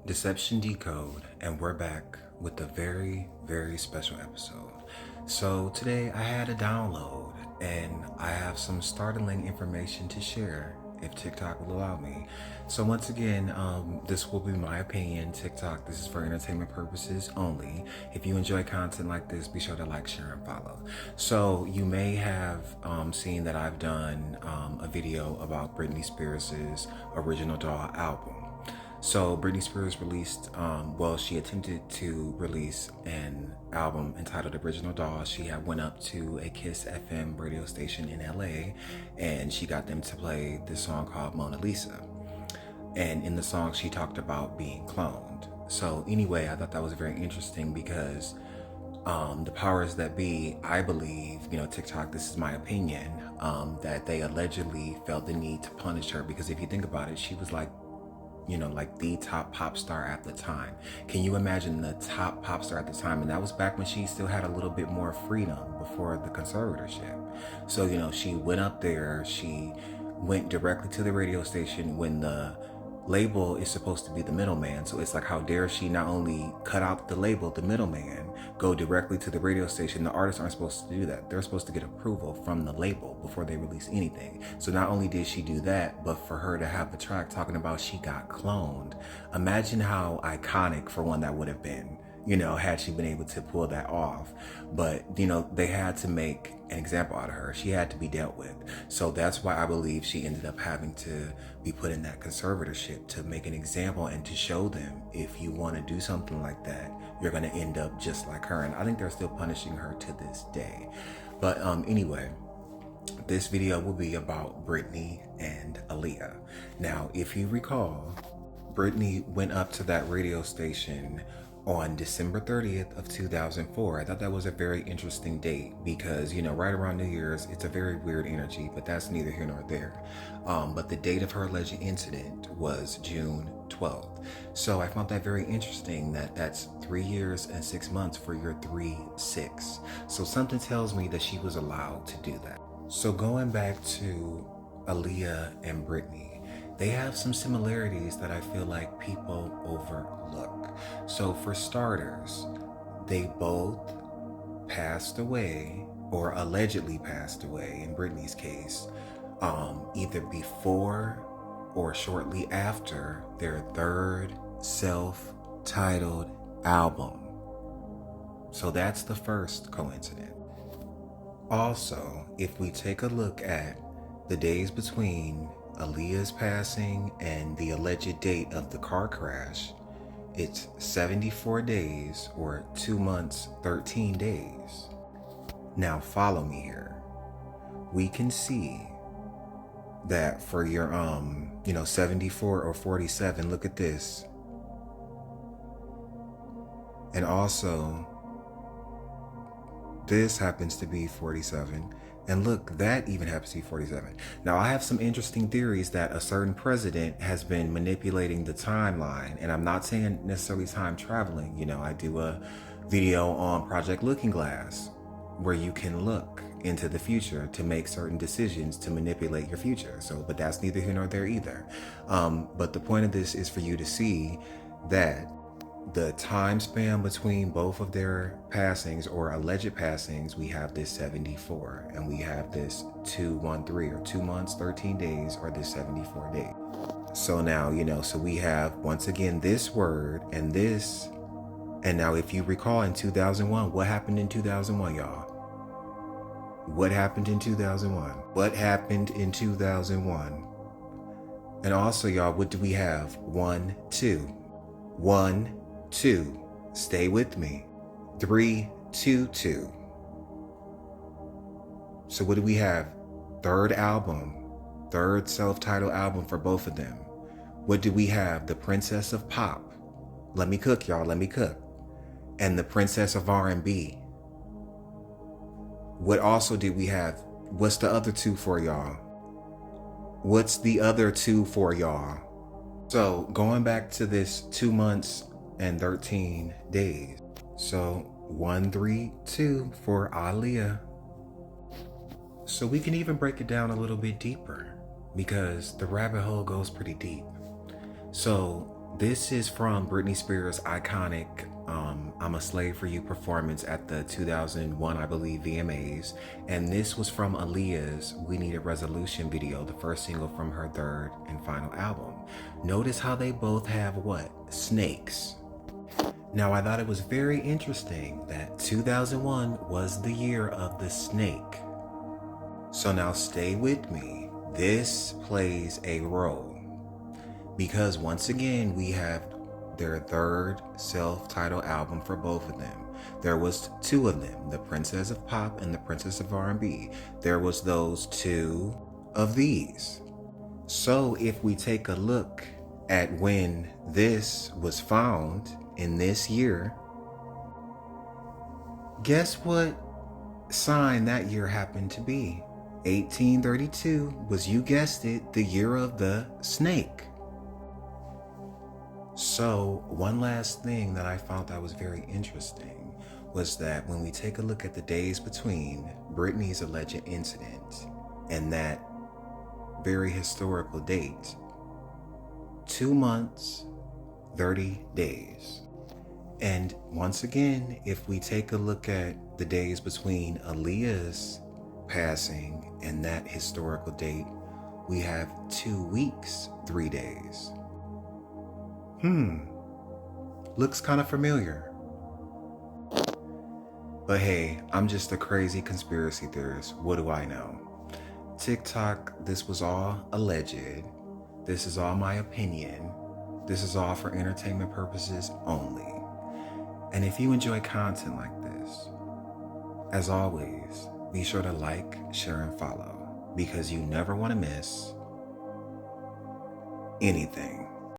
Deception Decode, and we're back with a very, very special episode. So today I had a download and I have some startling information to share if TikTok will allow me. So once again, this will be my opinion. TikTok, this is for entertainment purposes only. If you enjoy content like this, be sure to like, share, and follow. So you may have seen that I've done a video about Britney Spears' Original Doll album. So Britney Spears released, she attempted to release an album entitled Original Doll. She had went up to a KISS FM radio station in LA and she got them to play this song called Mona Lisa. And in the song, she talked about being cloned. So anyway, I thought that was very interesting because the powers that be, I believe, TikTok, this is my opinion, that they allegedly felt the need to punish her because if you think about it, she was like the top pop star at the time. Can you imagine the top pop star at the time? And that was back when she still had a little bit more freedom before the conservatorship. So, she went up there, she went directly to the radio station when the label is supposed to be the middleman. So it's like, how dare she not only cut out the label, the middleman, go directly to the radio station. The artists aren't supposed to do that. They're supposed to get approval from the label before they release anything. So not only did she do that, but for her to have a track talking about she got cloned, imagine how iconic for one that would have been, had she been able to pull that off. But, they had to make an example out of her. She had to be dealt with. So that's why I believe she ended up having to be put in that conservatorship to make an example and to show them if you want to do something like that, you're going to end up just like her. And I think they're still punishing her to this day. But anyway, this video will be about Britney and Aaliyah. Now, if you recall, Britney went up to that radio station on December 30th of 2004. I thought that was a very interesting date because, right around New Year's, it's a very weird energy, but that's neither here nor there. But the date of her alleged incident was June 12th. So I found that very interesting that that's 3 years and 6 months for your 3-6. So something tells me that she was allowed to do that. So going back to Aaliyah and Britney, they have some similarities that I feel like people overlook. So for starters, they both passed away, or allegedly passed away in Britney's case, either before or shortly after their third self-titled album. So that's the first coincidence. Also, if we take a look at the days between Aaliyah's passing and the alleged date of the car crash, it's 74 days or 2 months, 13 days. Now follow me here. We can see that for your 74 or 47, look at this. And also this happens to be 47. And look, that even happens to be 47. Now, I have some interesting theories that a certain president has been manipulating the timeline. And I'm not saying necessarily time traveling. I do a video on Project Looking Glass where you can look into the future to make certain decisions to manipulate your future. But that's neither here nor there either. But the point of this is for you to see that the time span between both of their passings or alleged passings, we have this 74 and we have this 213 or 2 months, 13 days, or this 74 days. So now, so we have once again this word and this. And now if you recall in 2001, what happened in 2001, y'all? What happened in 2001? What happened in 2001? And also, y'all, what do we have? 1, 2. 1, 2, stay with me. 3, 2, 2. So what do we have? Third album, third self-titled album for both of them. What do we have? The Princess of Pop. Let me cook, y'all, let me cook. And the Princess of R&B. What also did we have? What's the other two for y'all? What's the other two for y'all? So going back to this 2 months and 13 days. So 132 for Aaliyah. So we can even break it down a little bit deeper because the rabbit hole goes pretty deep. So This is from Britney Spears' iconic I'm a Slave for You performance at the 2001, I believe, VMAs. And this was from Aaliyah's We Need a Resolution video, the first single from her third and final album. Notice how they both have what? Snakes. Now, I thought it was very interesting that 2001 was the year of the snake. So now stay with me. This plays a role because once again, we have their third self-titled album for both of them. There was two of them, the Princess of Pop and the Princess of R&B. There was those two of these. So if we take a look at when this was found in this year, guess what sign that year happened to be? 1832 was, you guessed it, the year of the snake. So one last thing that I found that was very interesting was that when we take a look at the days between Britney's alleged incident and that very historical date, 2 months, 30 days. And once again, if we take a look at the days between Aaliyah's passing and that historical date, we have 2 weeks, 3 days. Looks kind of familiar. But hey, I'm just a crazy conspiracy theorist. What do I know? TikTok, this was all alleged. This is all my opinion. This is all for entertainment purposes only. And if you enjoy content like this, as always, be sure to like, share, and follow because you never want to miss anything.